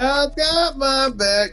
I got my back.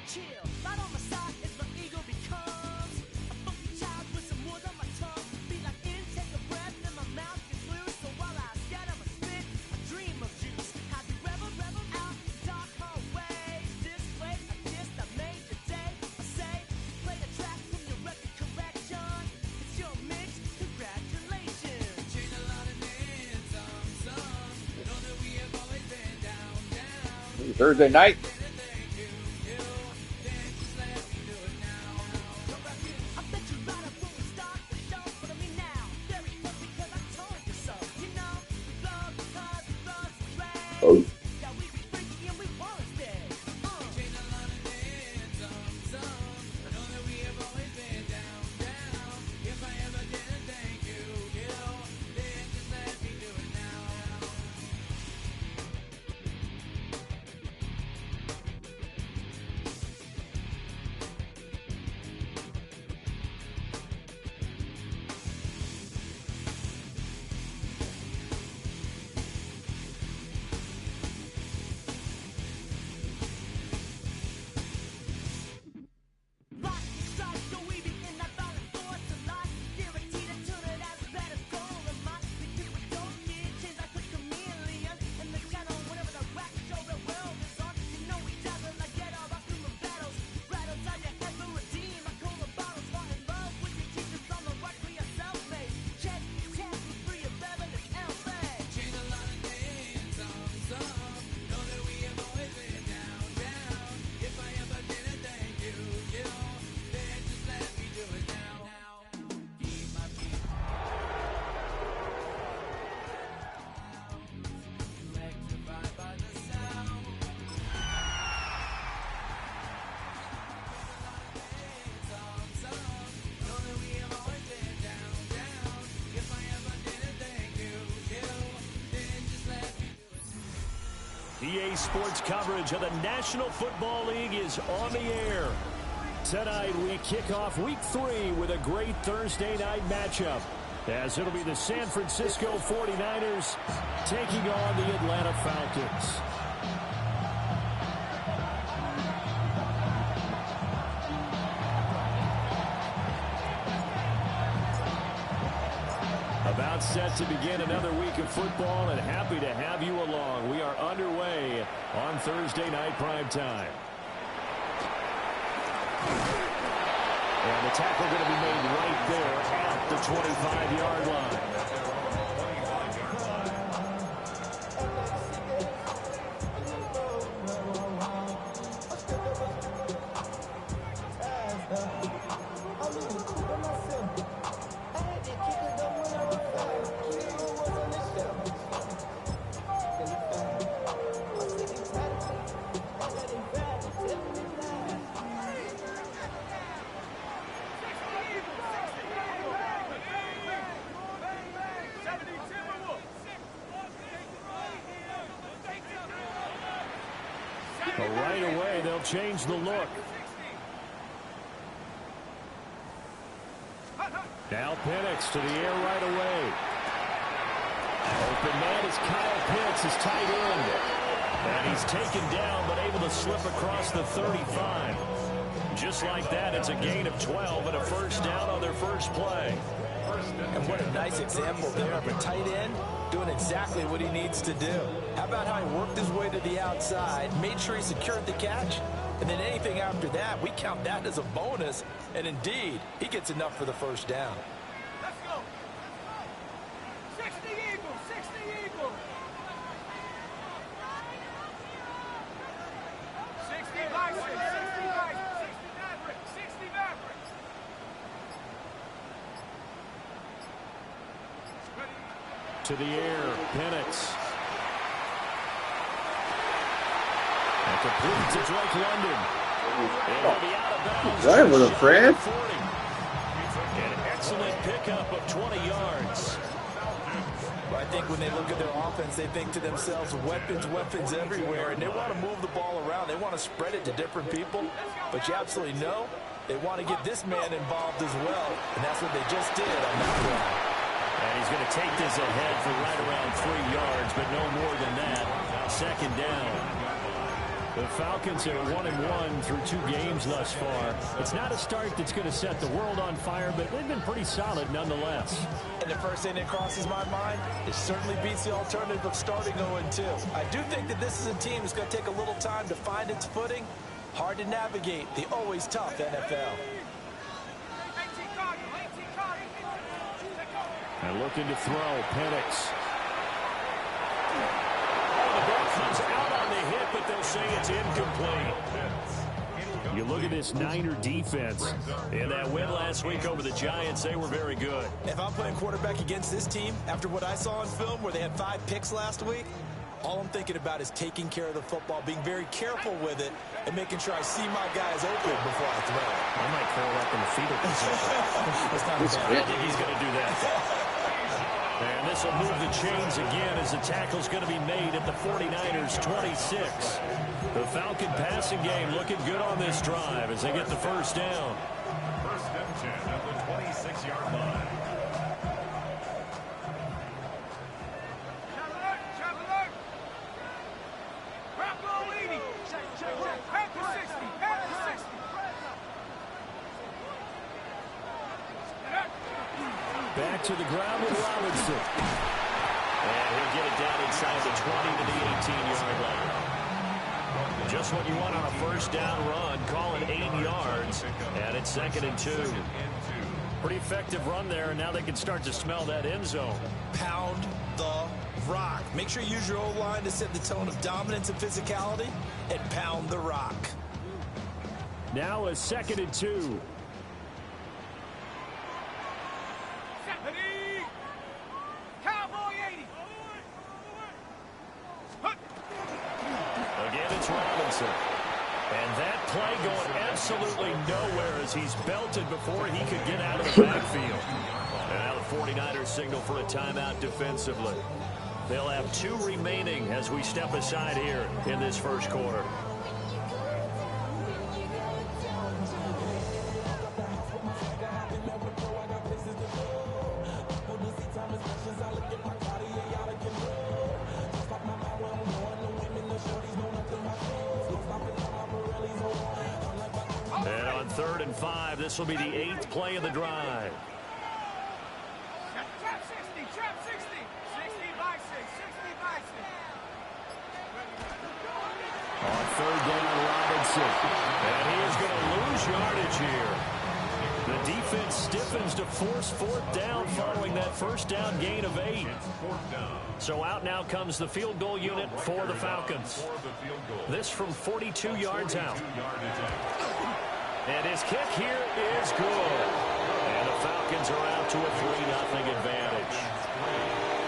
Chill, right on my side is my ego becomes a funky child with some wood on my tongue. Be like in, take a breath, and my mouth gets loose. So while I scatter my spit, I dream of juice. Have you rebel out in dark hallways? This place I kissed, I made your day. I say, play a track from your record collection. It's your mix, congratulations. Change a lot of names, some. Know that we have always been down. Thursday night. Oh. EA Sports coverage of the National Football League is on the air. Tonight we kick off Week 3 with a great Thursday night matchup, as it'll be the San Francisco 49ers taking on the Atlanta Falcons. About set to begin another week of football, and happy to have you along. We are underway on Thursday night prime time. And the tackle going to be made right there at the 25-yard line. But right away, they'll change the look. Now Penix to the air right away. Open man is Kyle Pitts, his tight end. And he's taken down, but able to slip across the 35. Just like that, it's a gain of 12 and a first down on their first play. And what a nice example there of a tight end doing exactly what he needs to do. How about how he worked his way to the outside, made sure he secured the catch, and then anything after that, we count that as a bonus. And indeed, he gets enough for the first down. Let's go. 60 Eagles, 60 Eagles. 60 Mavericks, 60 Mavericks, 60 Mavericks, 60 Mavericks. To the air, Penix. Complete to Drake London. And he'll be out of bounds. That was a friend. An excellent pickup of 20 yards. Well, I think when they look at their offense, they think to themselves, weapons, weapons everywhere, and they want to move the ball around. They want to spread it to different people, but you absolutely know they want to get this man involved as well, and that's what they just did on that run. And he's going to take this ahead for right around 3 yards, but no more than that. Second down. The Falcons are 1-1 through 2 games thus far. It's not a start that's going to set the world on fire, but they've been pretty solid nonetheless. And the first thing that crosses my mind, it certainly beats the alternative of starting 0-2. I do think that this is a team that's going to take a little time to find its footing. Hard to navigate the always tough NFL. And looking to throw, Penix. The ball comes out on the hit, but they'll say it's incomplete. You look at this Niner defense. In that win last week over the Giants, they were very good. If I'm playing quarterback against this team, after what I saw on film where they had 5 picks last week, all I'm thinking about is taking care of the football, being very careful with it, and making sure I see my guys open before I throw. I might curl up in the fetal position. That's not bad. I think he's going to do that. And this will move the chains again as the tackle's going to be made at the 49ers 26. The Falcon passing game looking good on this drive as they get the first down. First and 10 at the 26-yard line. Back to the ground with Robinson. And he'll get it down inside the 20 to the 18-yard line. Just what you want on a first down run. Call it 8 yards. And it's 2nd and 2. Pretty effective run there, and now they can start to smell that end zone. Pound the rock. Make sure you use your O-line to set the tone of dominance and physicality, and pound the rock. Now a 2nd and 2. Again, it's Robinson. And that play going absolutely nowhere as he's belted before he could get out of the backfield. And now the 49ers signal for a timeout defensively. They'll have 2 remaining as we step aside here in this first quarter. And on 3rd and 5, this will be the 8th play of the drive. Trap 60, trap 60. 60 by 6, 60 by 6. On 3rd down, Robinson. And he is going to lose yardage here. The defense stiffens to force 4th down following that first down gain of 8. So out now comes the field goal unit for the Falcons. This from 42 yards out. And his kick here is good. And the Falcons are out to a 3-0 advantage.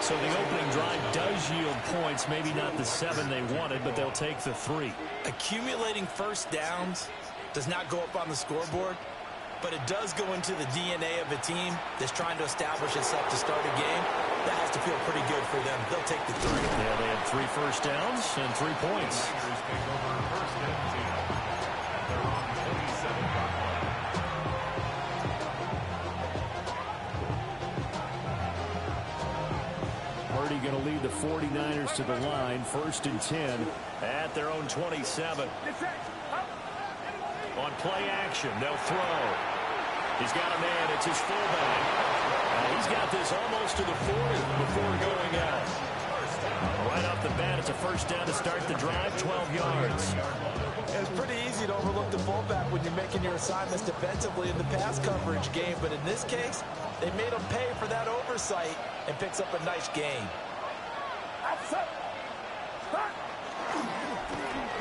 So the opening drive does yield points, maybe not the 7 they wanted, but they'll take the 3. Accumulating first downs does not go up on the scoreboard, but it does go into the DNA of a team that's trying to establish itself to start a game. That has to feel pretty good for them. They'll take the 3. Yeah, they had 3 first downs and 3 points. Purdy going to lead the 49ers to the line. 1st and 10 at their own 27. On play action, they'll throw. He's got a man. It's his fullback. He's got this almost to the 40 before going out. Right off the bat, it's a first down to start the drive, 12 yards. It's pretty easy to overlook the fullback when you're making your assignments defensively in the pass coverage game, but in this case, they made him pay for that oversight and picks up a nice gain.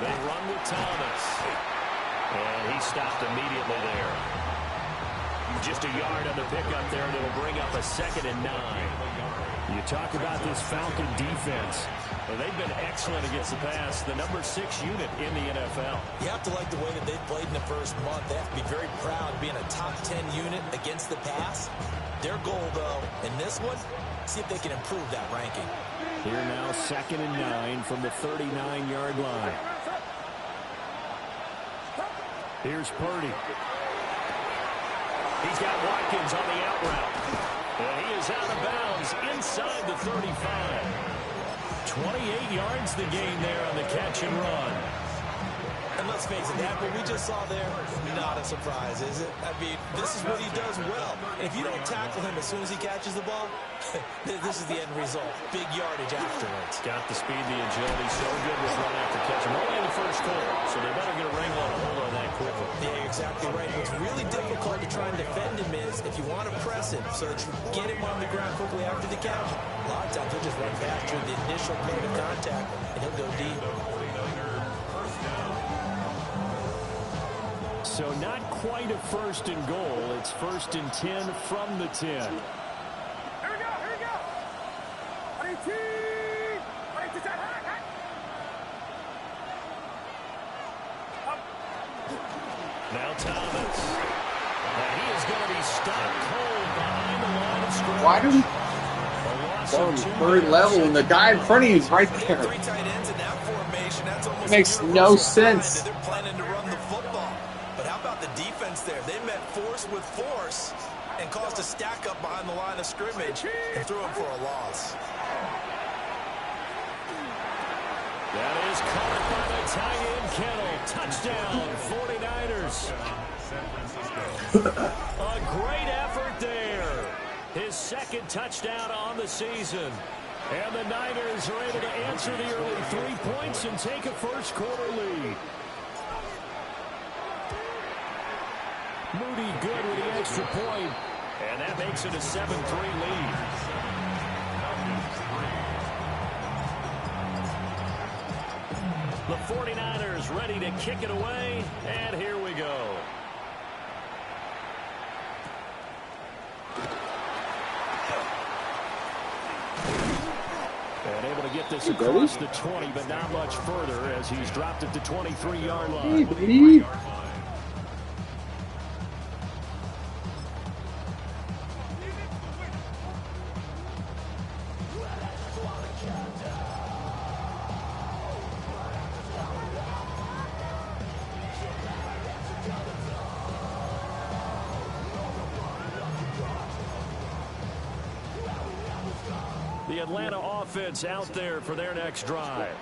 They run with Thomas. And he stopped immediately there. Just a yard on the pickup there, and it'll bring up a 2nd and 9. You talk about this Falcon defense. Well, they've been excellent against the pass, the number 6 unit in the NFL. You have to like the way that they've played in the first month. They have to be very proud of being a top 10 unit against the pass. Their goal, though, in this one, see if they can improve that ranking. Here now, 2nd and 9 from the 39-yard line. Here's Purdy. He's got Watkins on the out route. And he is out of bounds inside the 35. 28 yards the gain there on the catch and run. And let's face it, that what we just saw there, not a surprise, is it? I mean, this is what he does well. And if you don't tackle him as soon as he catches the ball, this is the end result. Big yardage afterwards. Got the speed, the agility, so good with run after catch. And only in the first quarter, so they better get a wrangle on a hold on that quickly. Yeah, you're exactly right. What's really difficult to try and defend him is if you want to press him so that you get him on the ground quickly after the catch. A lot of times he'll just run past you in the initial point of contact, and he'll go deep. So not quite a 1st and goal. It's 1st and 10 from the 10. Here we go, here we go. Now Thomas. Now he is going to be stopped cold behind the line of scrimmage. Why do we go to third level and the guy in front of you is right there? 3 tight ends in that formation. That's almost It makes no sense. They're planning to run the football. But how about the defense there? They met force with force and caused a stack up behind the line of scrimmage and threw him for a loss. That is caught by the tight end Kittle. Touchdown, 49ers. A great effort there. His 2nd touchdown on the season. And the Niners are able to answer the early 3 points and take a first quarter lead. Moody good with the extra point. And that makes it a 7-3 lead. The 49ers ready to kick it away. And here we go. And able to get this across the 20, but not much further as he's dropped it to 23-yard line. Hey, buddy. The Atlanta offense out there for their next drive.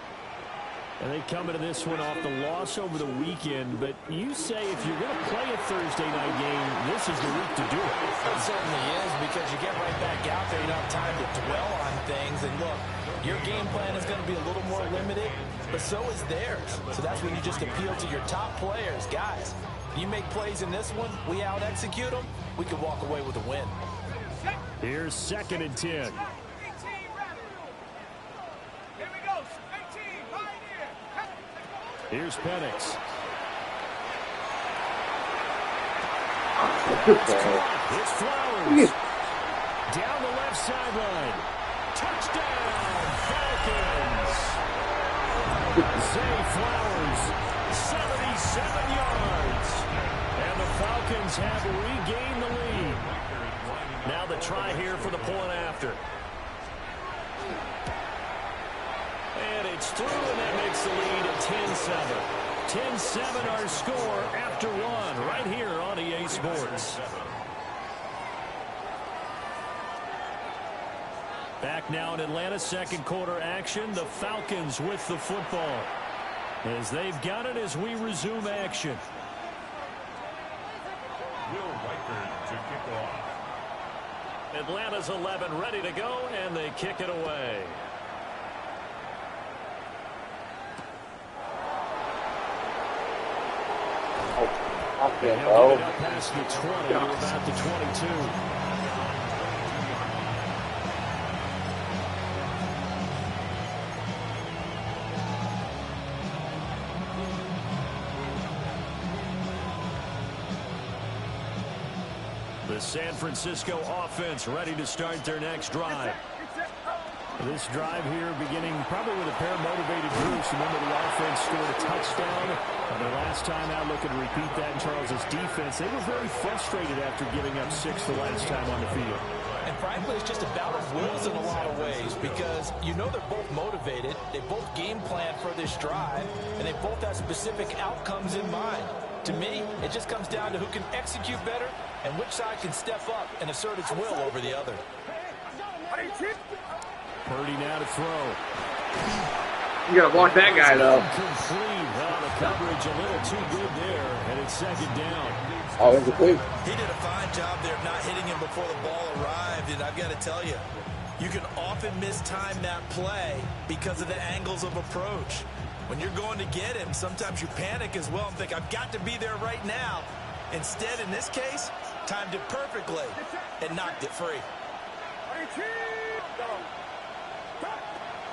And they come into this one off the loss over the weekend. But you say if you're going to play a Thursday night game, this is the week to do it. It certainly is, because you get right back out there. You don't have time to dwell on things. And look, your game plan is going to be a little more limited, but so is theirs. So that's when you just appeal to your top players. Guys, you make plays in this one, we out-execute them, we can walk away with a win. Here's 2nd and 10. Here's Penix. It's Flowers. Down the left sideline. Touchdown, Falcons. Zay Flowers, 77 yards. And the Falcons have regained the lead. Now the try here for the point after. And it's through, and that makes the lead at 10-7. 10-7 our score after one right here on EA Sports. Back now in Atlanta, 2nd quarter action. The Falcons with the football as they've got it as we resume action. Will Riker to kick off. Atlanta's 11 ready to go, and they kick it away. Okay, They'll get it up past the 20 to about the 22. The San Francisco offense ready to start their next drive. This drive here beginning probably with a pair of motivated groups. Remember, the offense scored a touchdown on their last time out. Looking to repeat that in Charles's defense. They were very frustrated after giving up 6 the last time on the field. And frankly, it's just a battle of wills in a lot of ways because you know they're both motivated. They both game plan for this drive, and they both have specific outcomes in mind. To me, it just comes down to who can execute better and which side can step up and assert its will over the other. Purdy now to throw. You gotta block that guy, though. Complete. Well, the coverage a little too good there, and it's second down. Oh, incomplete. He did a fine job there of not hitting him before the ball arrived, and I've got to tell you, you can often mistime that play because of the angles of approach. When you're going to get him, sometimes you panic as well and think, I've got to be there right now. Instead, in this case, timed it perfectly and knocked it free.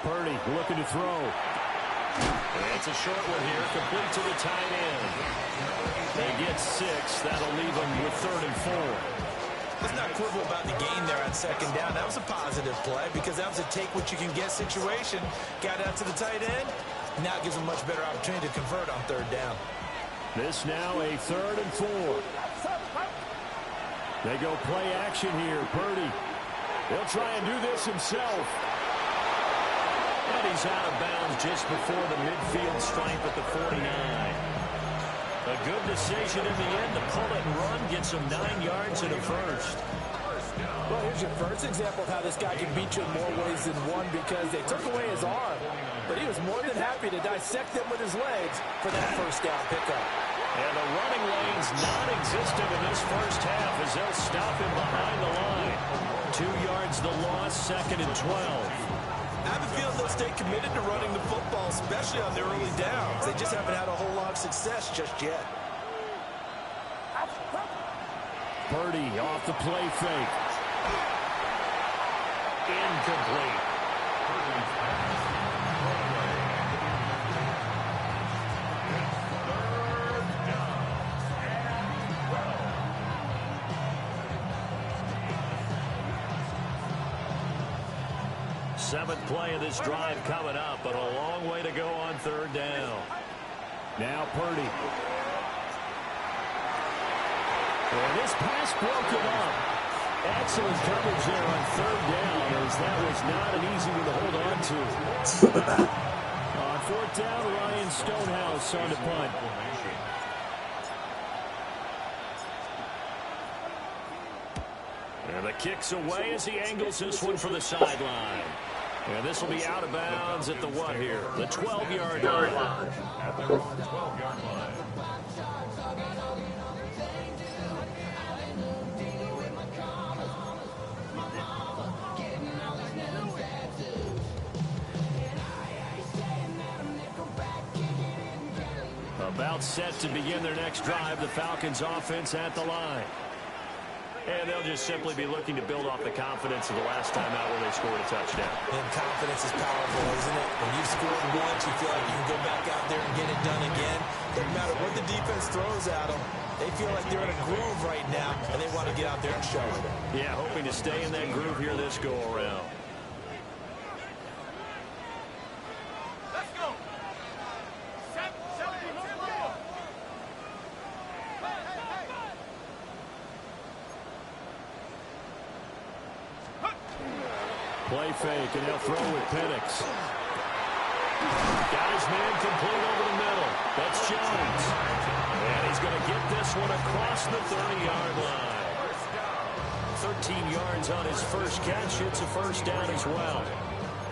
Purdy looking to throw. It's a short one here, complete to the tight end. They get 6. That'll leave them with 3rd and 4. Let's not quibble about the gain there on second down. That was a positive play because that was a take-what-you-can-get situation. Got out to the tight end. Now it gives them much better opportunity to convert on 3rd down. This now a 3rd and 4. They go play action here. Purdy. He'll try and do this himself. And he's out of bounds just before the midfield stripe at the 49. A good decision in the end to pull it and run. Gets him 9 yards and a first. Well, here's your first example of how this guy can beat you in more ways than one because they took away his arm. But he was more than happy to dissect them with his legs for that first down pickup. And the running lane's non-existent in this first half as they'll stop him behind the line. 2 yards the loss, 2nd and 12. I have a feeling they'll stay committed to running the football, especially on their early downs. They just haven't had a whole lot of success just yet. Purdy off the play fake. Incomplete. 7th play of this drive coming up, but a long way to go on 3rd down. Now Purdy. And this pass broken up. Excellent coverage there on 3rd down, as that was not an easy one to hold on to. On 4th down, Ryan Stonehouse on the punt. And the kick's away as he angles this one for the sideline. And this will be out of bounds at the what here? The 12-yard line. At the 12-yard line. About set to begin their next drive, the Falcons offense at the line. And they'll just simply be looking to build off the confidence of the last time out where they scored a touchdown. And confidence is powerful, isn't it? When you've scored once, you feel like you can go back out there and get it done again. Doesn't matter what the defense throws at them. They feel like they're in a groove right now, and they want to get out there and show it. Yeah, hoping to stay in that groove here this go-around. Play fake, and they'll throw with Penix. Got his man complete over the middle. That's Jones. And he's going to get this one across the 30-yard line. 13 yards on his first catch. It's a first down as well.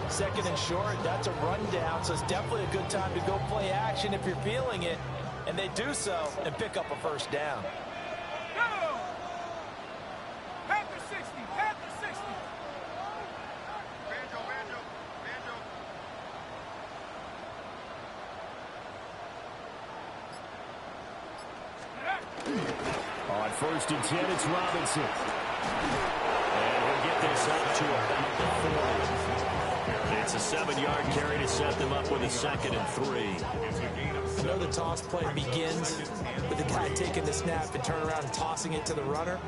2nd and short, that's a rundown, so it's definitely a good time to go play action if you're feeling it. And they do so and pick up a first down. On 1st and 10, it's Robinson. And he'll get this up to about the 40. It's a 7-yard carry to set them up with a 2nd and 3. I know the toss play begins with the guy taking the snap and turn around and tossing it to the runner.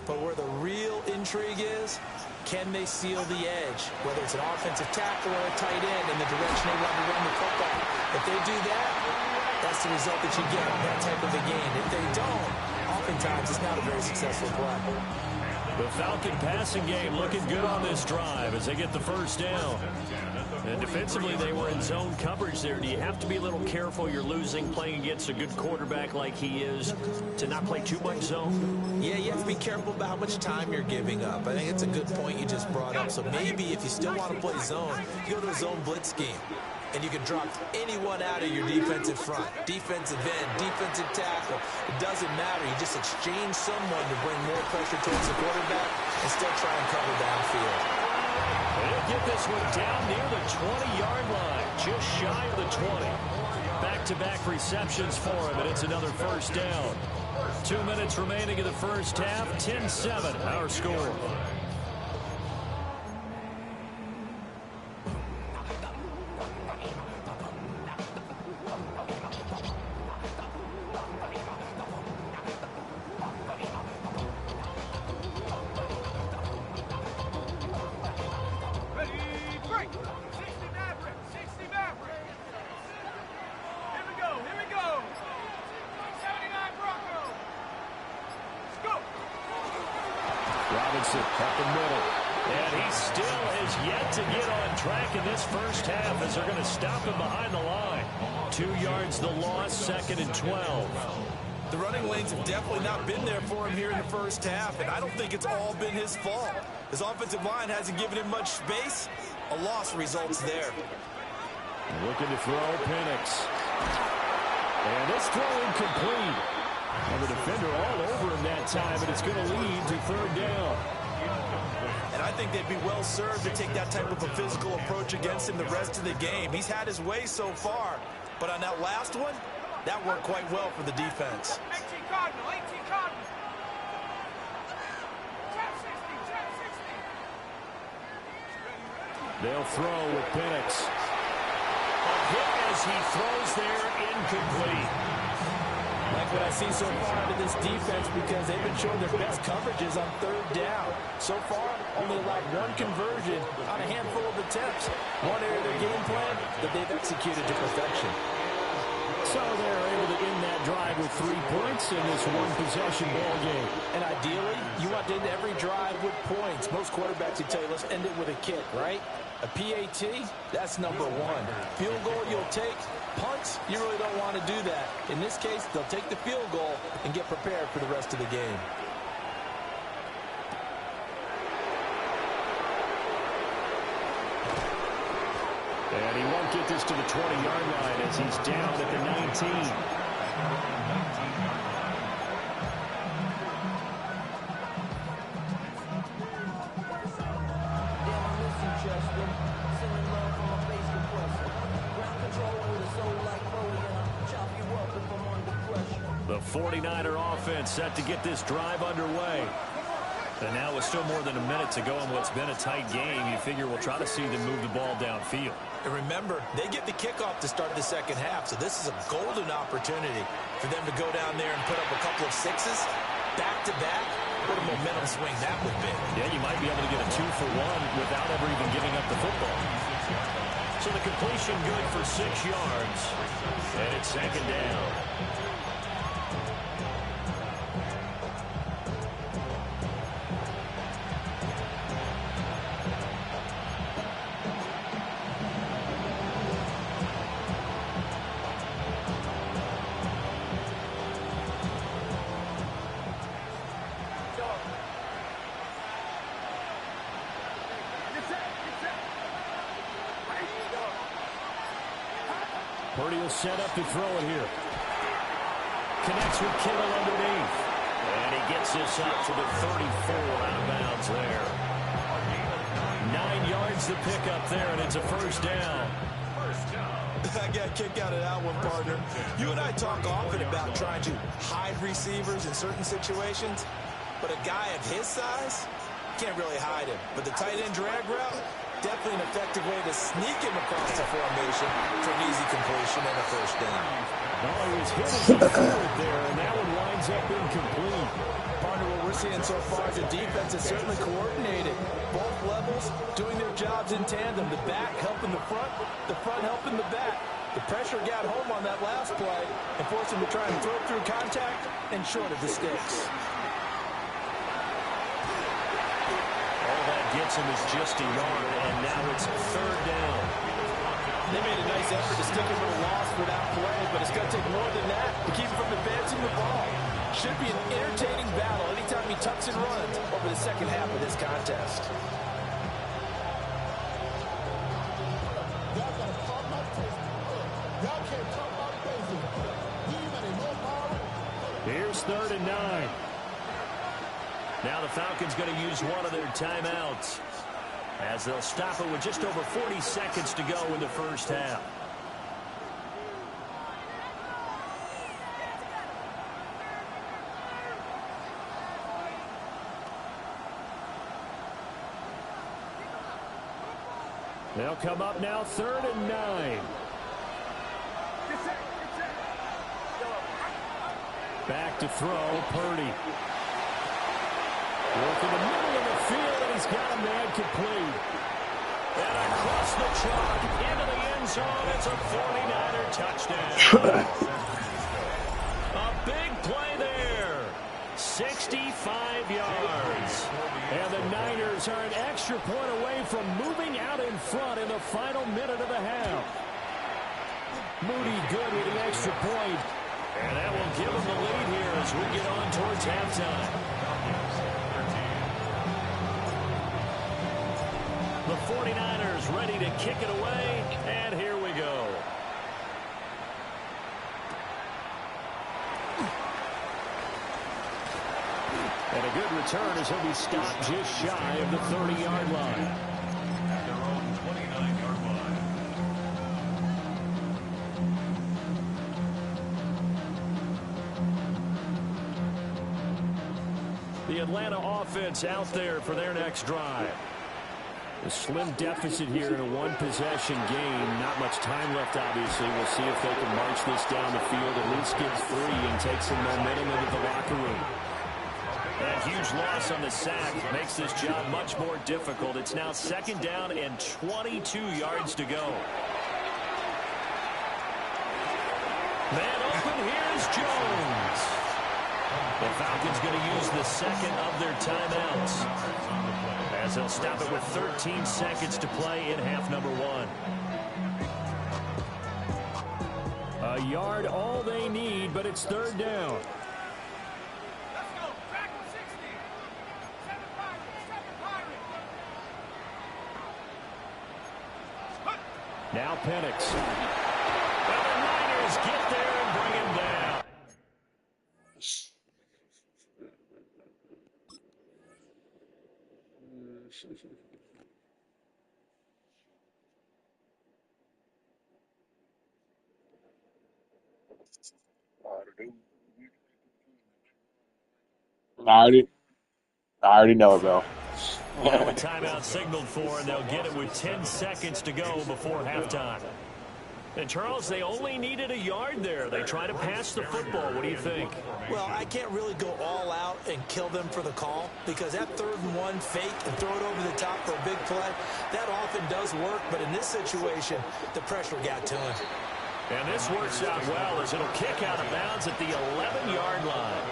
But where the real intrigue is, can they seal the edge? Whether it's an offensive tackle or a tight end in the direction they want to run the football. If they do that, that's the result that you get in that type of a game. If they don't, oftentimes it's not a very successful play. The Falcon passing game looking good on this drive as they get the first down. And defensively, they were in zone coverage there. Do you have to be a little careful? You're losing playing against a good quarterback like he is to not play too much zone? Yeah, you have to be careful about how much time you're giving up. I think it's a good point you just brought up. So maybe if you still want to play zone, you go to a zone blitz scheme. And you can drop anyone out of your defensive front. Defensive end, defensive tackle. It doesn't matter. You just exchange someone to bring more pressure towards the quarterback and still try and cover downfield. They'll get this one down near the 20-yard line, just shy of the 20. Back-to-back receptions for him, and it's another first down. 2 minutes remaining in the first half, 10-7, our score. Up the middle. And he still has yet to get on track in this first half as they're going to stop him behind the line. 2 yards the loss, 2nd and 12. The running lanes have definitely not been there for him here in the first half, and I don't think it's all been his fault. His offensive line hasn't given him much space. A loss results there. Looking to throw, Penix. And this throw incomplete. And the defender all over him that time, and it's going to lead to 3rd down. And I think they'd be well served to take that type of a physical approach against him the rest of the game. He's had his way so far, but on that last one, that worked quite well for the defense. 18 Cardinal, 18 Cardinal. They'll throw with Penix. A hit as he throws there, incomplete. Like what I see so far out of this defense, because they've been showing their best coverages on 3rd down. So far, only allowed 1 conversion on a handful of attempts. One area of their game plan that they've executed to perfection. So they're able to end that drive with 3 points in this one-possession ball game. And ideally, you want to end every drive with points. Most quarterbacks would tell you, let's end it with a kick, right? A PAT, that's number 1. Field goal you'll take. Punts, you really don't want to do that. In this case, they'll take the field goal and get prepared for the rest of the game. And he won't get this to the 20-yard line as he's down at the 19. The 49er offense set to get this drive underway. And now with still more than a minute to go in what's been a tight game, you figure we'll try to see them move the ball downfield. And remember, they get the kickoff to start the second half, so this is a golden opportunity for them to go down there and put up a couple of sixes, back-to-back. What a momentum swing that would be. Yeah, you might be able to get a 2-for-1 without ever even giving up the football. So the completion good for 6 yards, and it's 2nd down. Purdy will set up to throw it here. Connects with Kittle underneath. And he gets this up to the 34 out of bounds there. 9 yards to pick up there, and it's a first down. I got a kick out of that one, partner. You and I talk often about trying to hide receivers in certain situations, but a guy of his size can't really hide him. But the tight end drag route, definitely an effective way to sneak him across the formation for an easy completion and a first down. Oh, he was hit as a forward there, and that one winds up incomplete. Partner, what we're seeing so far is the defense is certainly coordinated. Both levels doing their jobs in tandem. The back helping the front helping the back. The pressure got home on that last play and forced him to try and throw through contact and short of the sticks. All that gets him is just a yard, and now it's third down. They made a nice effort to stick him with a loss for that play, but it's going to take more than that to keep him from advancing the ball. Should be an entertaining battle anytime he tucks and runs over the second half of this contest. Here's 3rd and 9. Now the Falcons going to use one of their timeouts, as they'll stop it with just over 40 seconds to go in the first half. They'll come up now 3rd and 9. Back to throw, Purdy. Working the middle of the field, and he's got a man complete. And across the chalk, into the end zone, it's a 49er touchdown. A big play there. 65 yards. And the Niners are an extra point away from moving out in front in the final minute of the half. Moody good with an extra point. And that will give them the lead here as we get on towards halftime. The 49ers ready to kick it away, and here we go. And a good return as he'll be stopped just shy of the 30-yard line. At their own 29-yard line. The Atlanta offense out there for their next drive. A slim deficit here in a one-possession game. Not much time left, obviously. We'll see if they can march this down the field, at least get 3 and take some momentum into the locker room. A huge loss on the sack makes this job much more difficult. It's now 2nd down and 22 yards to go. Man open, here's Jones. The Falcons going to use the second of their timeouts, as they'll stop it with 13 seconds to play in half number 1. A yard all they need, but it's 3rd down. Now Penix. And the Niners get there and bring him down. I already know, though. Well, a timeout signaled for, and they'll get it with 10 seconds to go before halftime. And, Charles, they only needed a yard there. They try to pass the football. What do you think? Well, I can't really go all out and kill them for the call, because that 3rd and 1 fake and throw it over the top for a big play, that often does work. But in this situation, the pressure got to him. And this works out well as it'll kick out of bounds at the 11-yard line.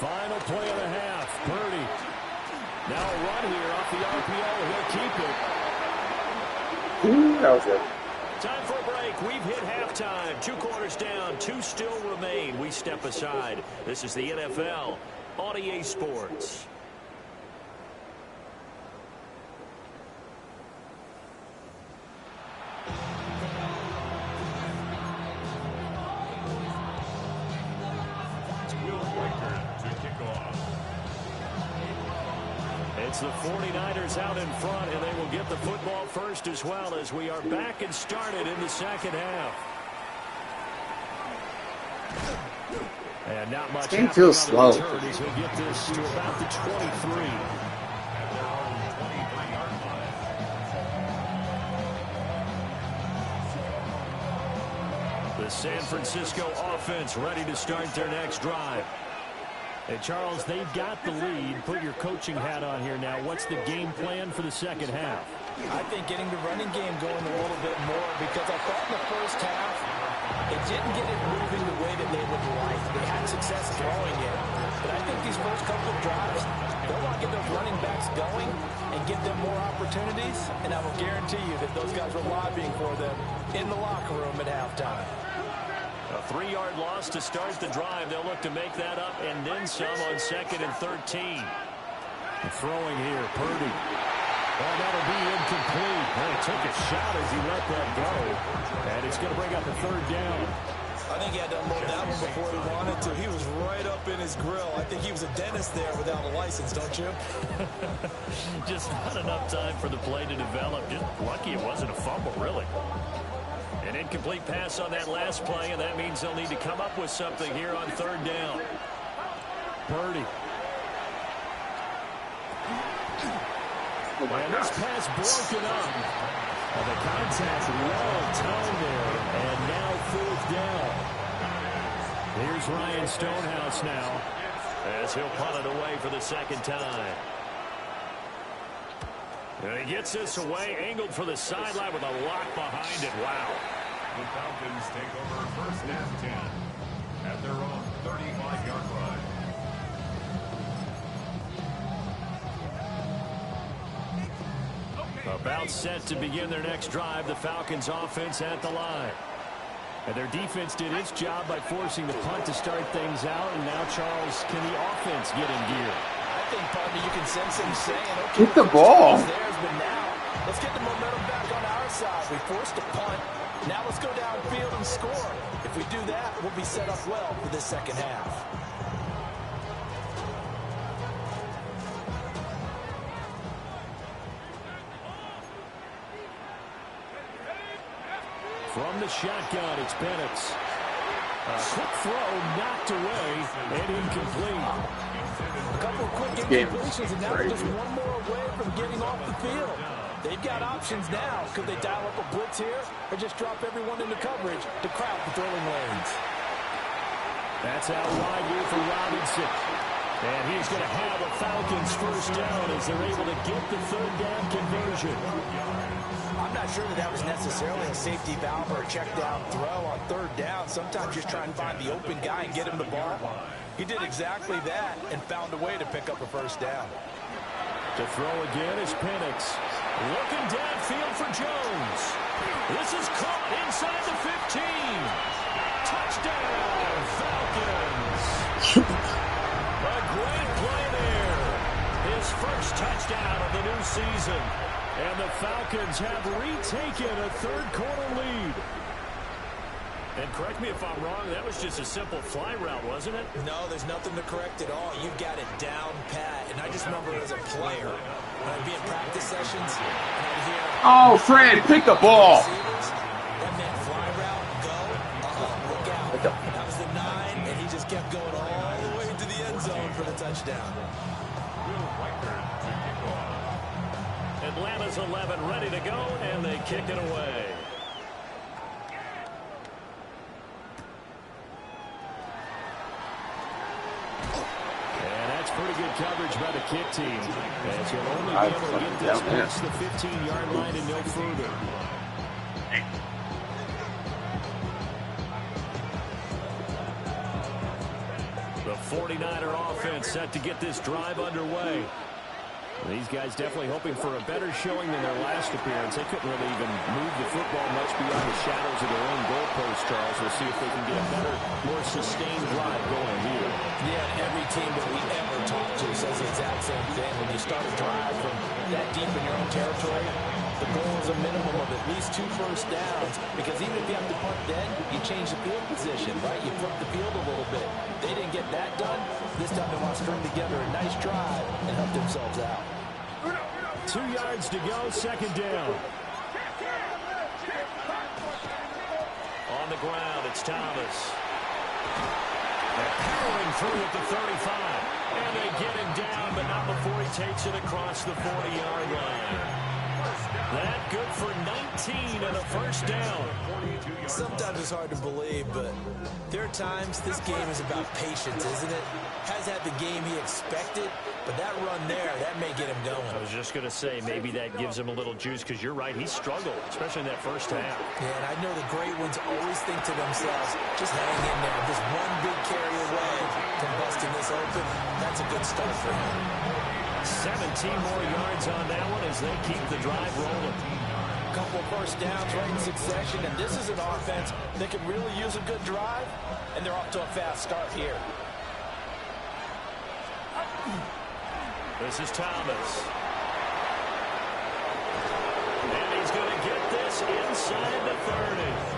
Final play of the half. Purdy. Now a run here off the RPO. He'll keep it. Ooh, that was good. Time for a break. We've hit halftime. 2 quarters down. 2 still remain. We step aside. This is the NFL on EA Sports. It's the 49ers out in front, and they will get the football first as well, as we are back and started in the second half. And not much happening on the return as he'll get this to about the 23. The San Francisco offense ready to start their next drive. Hey, Charles, they've got the lead. Put your coaching hat on here now. What's the game plan for the second half? I think getting the running game going a little bit more, because I thought in the first half it didn't get it moving the way that they would like. They had success throwing it. But I think these first couple of drives, they'll want to get those running backs going and give them more opportunities. And I will guarantee you that those guys were lobbying for them in the locker room at halftime. A 3-yard loss to start the drive. They'll look to make that up and then some on 2nd and 13. Throwing here, Purdy. Well, that'll be incomplete. Well, he took a shot as he let that go. And it's going to bring up a 3rd down. I think he had to unload that one before he wanted to. He was right up in his grill. I think he was a dentist there without a license, don't you? Just not enough time for the play to develop. Just lucky it wasn't a fumble, really. An incomplete pass on that last play, and that means they'll need to come up with something here on 3rd down. Purdy. And this pass broken up. The contact well timed there, and now 4th down. Here's Ryan Stonehouse now, as he'll punt it away for the 2nd time. And he gets this away, angled for the sideline with a lock behind it. Wow. The Falcons take over 1st and 10 at their own 35-yard line. About set to begin their next drive, the Falcons offense at the line. And their defense did its job by forcing the punt to start things out. And now, Charles, can the offense get in gear? I think, partner, you can sense him saying, okay, Get the ball. theirs, but now let's get the momentum back on our side. We forced a punt. Now let's go downfield and score. If we do that, we'll be set up well for this second half. From the shotgun, it's Penix. A quick throw knocked away and incomplete. A couple of quick incompletions, and now they're just one more away from getting off the field. They've got options now. Could they dial up a blitz here or just drop everyone into coverage to crowd the throwing lanes? That's out wide here for Robinson. And he's going to have a Falcons 1st down as they're able to get the 3rd down conversion. I'm not sure that was necessarily a safety valve or a check down throw on 3rd down. Sometimes just try and find the open guy and get him the ball. He did exactly that and found a way to pick up a 1st down. To throw again is Penix. Looking downfield for Jones. This is caught inside the 15. Touchdown, Falcons. A great play there. His 1st touchdown of the new season. And the Falcons have retaken a 3rd quarter lead. And correct me if I'm wrong, that was just a simple fly route, wasn't it? No, there's nothing to correct at all. You've got it down pat. And I just remember as a player, when I'd be in practice sessions, and I'd hear, Oh, Fred, pick the ball. that meant fly route, go, look out. That was the 9, and he just kept going all the way to the end zone for the touchdown. Atlanta's 11 ready to go, and they kick it away. And that's pretty good coverage by the kick team. As he'll only be able to get this past the 15-yard line and no further. The 49er offense set to get this drive underway. These guys definitely hoping for a better showing than their last appearance. They couldn't really even move the football much beyond the shadows of their own goalpost, Charles. We'll see if they can get a better, more sustained drive going here. Yeah, every team that we ever talk to says the exact same thing. When you start a drive from that deep in your own territory, the goal is a minimum of at least 2 first downs, because even if you have to punt then, you change the field position, right? You flip the field a little bit. They didn't get that done. This time they want to string together a nice drive and help themselves out. 2 yards to go, 2nd down. On the ground, it's Thomas. They're powering through at the 35. And they get him down, but not before he takes it across the 40-yard line. That good for 19 and a first down. Sometimes it's hard to believe, but there are times this game is about patience, isn't it? Has had the game he expected, but that run there, that may get him going. I was just going to say, maybe that gives him a little juice, because you're right, he struggled, especially in that first half. Yeah, and I know the great ones always think to themselves, just hang in there. Just one big carry away from busting this open. That's a good start for him. 17 more yards on that one as they keep the drive rolling. Couple first downs right in succession, and this is an offense that can really use a good drive, and they're off to a fast start here. This is Thomas. And he's going to get this inside the 30.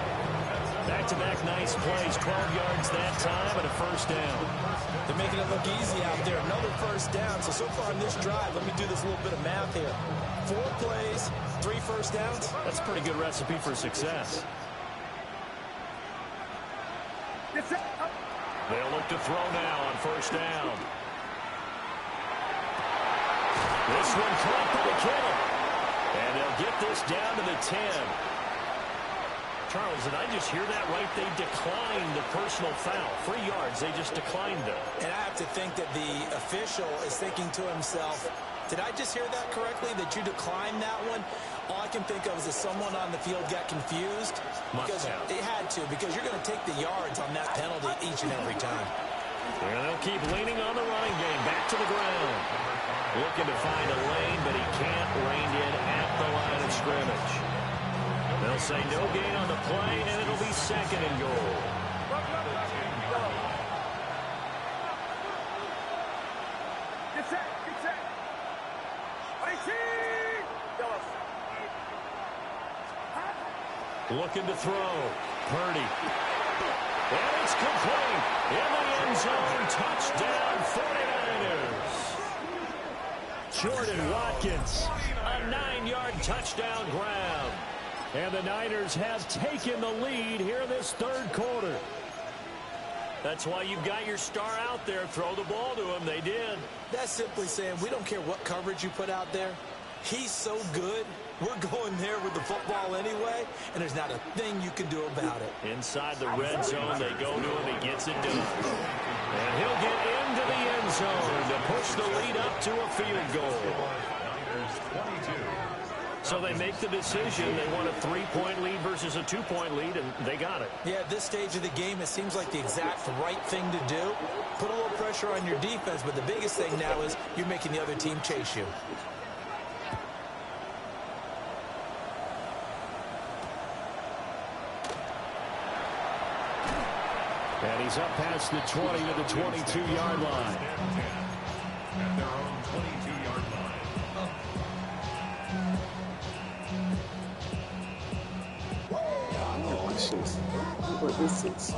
Back-to-back nice plays, 12 yards that time and a first down. They're making it look easy out there. Another first down. So far in this drive, let me do this little bit of math here. 4 plays, 3 first downs. That's a pretty good recipe for success. They'll look to throw now on first down. This one caught by Kittle. And they'll get this down to the 10. Charles, did I just hear that right? They declined the personal foul. 3 yards, they just declined it. And I have to think that the official is thinking to himself, did I just hear that correctly, that you declined that one? All I can think of is that someone on the field got confused. Because it had to, because you're going to take the yards on that penalty each and every time. And they'll keep leaning on the running game. Back to the ground. Looking to find a lane, but he can't rein in at the line of scrimmage. They'll say no gain on the play, and it'll be second and goal. Looking to throw. Purdy. And it's complete. In the end zone. Touchdown, 49ers. Jordan Watkins. A 9-yard touchdown grab. And the Niners have taken the lead here in this third quarter. That's why you've got your star out there. Throw the ball to him. They did. That's simply saying we don't care what coverage you put out there. He's so good. We're going there with the football anyway, and there's not a thing you can do about it. Inside the red zone, they go to him. He gets it done. And he'll get into the end zone to push the lead up to a field goal. So they make the decision. They want a 3-point lead versus a 2-point lead, and they got it. Yeah, at this stage of the game, it seems like the exact right thing to do. Put a little pressure on your defense, but the biggest thing now is you're making the other team chase you. And he's up past the 20 to the 22-yard line. At their own 22-yard line. What this is.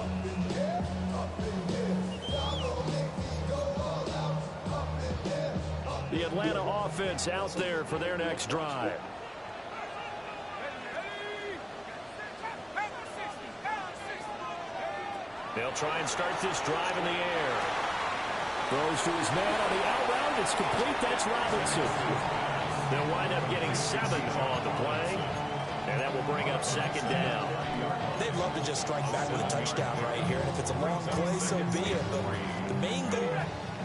The Atlanta offense out there for their next drive. They'll try and start this drive in the air. Throws to his man on the out route. It's complete. That's Robinson. They'll wind up getting 7 on the play. And that will bring up second down. They'd love to just strike back with a touchdown right here. And if it's a long play, so be it. But the main goal,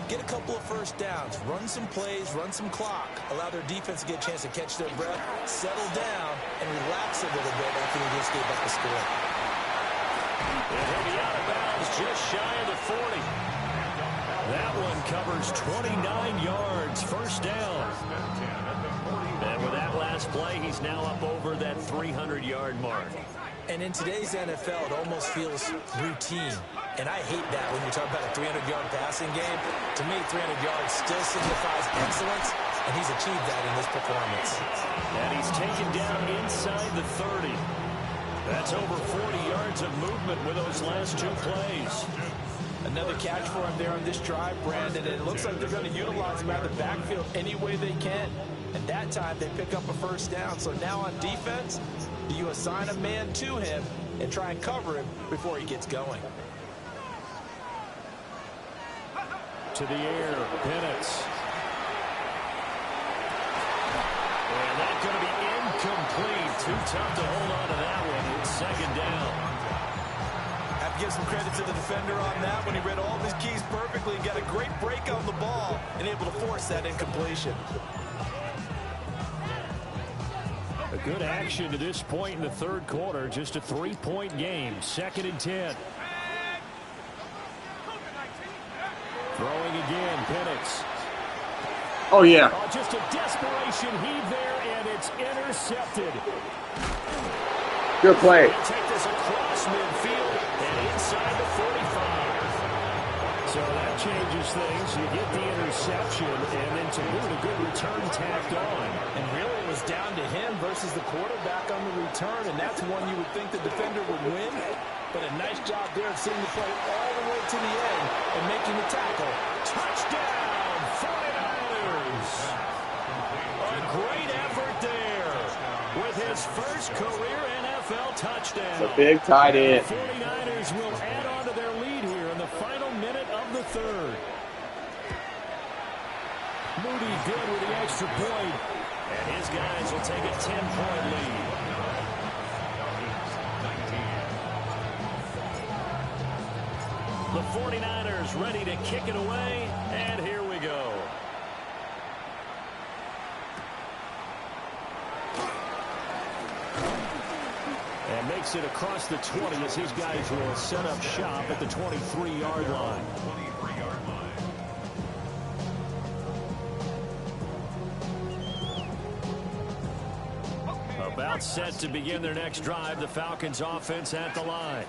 get a couple of first downs. Run some plays, run some clock. Allow their defense to get a chance to catch their breath, settle down, and relax a little bit after they just gave up the score. And he'll be out of bounds just shy of the 40. That one covers 29 yards. First down. And with that last play, he's now up over that 300-yard mark. And in today's NFL, it almost feels routine. And I hate that when you talk about a 300-yard passing game. To me, 300 yards still signifies excellence, and he's achieved that in this performance. And he's taken down inside the 30. That's over 40 yards of movement with those last 2 plays. Another catch for him there on this drive, Brandon, and it looks like they're going to utilize him out of the backfield any way they can. And that time, they pick up a first down. So now on defense, do you assign a man to him and try and cover him before he gets going? To the air, Penix. And that's going to be Incomplete. Too tough to hold on to that one. It's second down. Have to give some credit to the defender on that when he read all of his keys perfectly and got a great break on the ball and able to force that incompletion. A good action to this point in the third quarter. Just a 3-point game. 2nd and 10. Throwing again, Penix. Oh, yeah. Oh, just a desperation heave there, and it's intercepted. Good play. They take this across midfield and inside the 45. So that changes things. You get the interception, and then to boot, a good return tacked on. And really it was down to him versus the quarterback on the return, and that's one you would think the defender would win. But a nice job there of seeing the play all the way to the end and making the tackle. Touchdown, 49ers. A great effort there with his first career NFL touchdown. It's a big tight end. The 49ers will add on to their lead here in the final minute of the third. Moody good with the extra point, and his guys will take a 10-point lead. The 49ers ready to kick it away, and here we go. And makes it across the 20 as his guys will set up shop at the 23-yard line. 23-yard line. About set to begin their next drive, the Falcons offense at the line.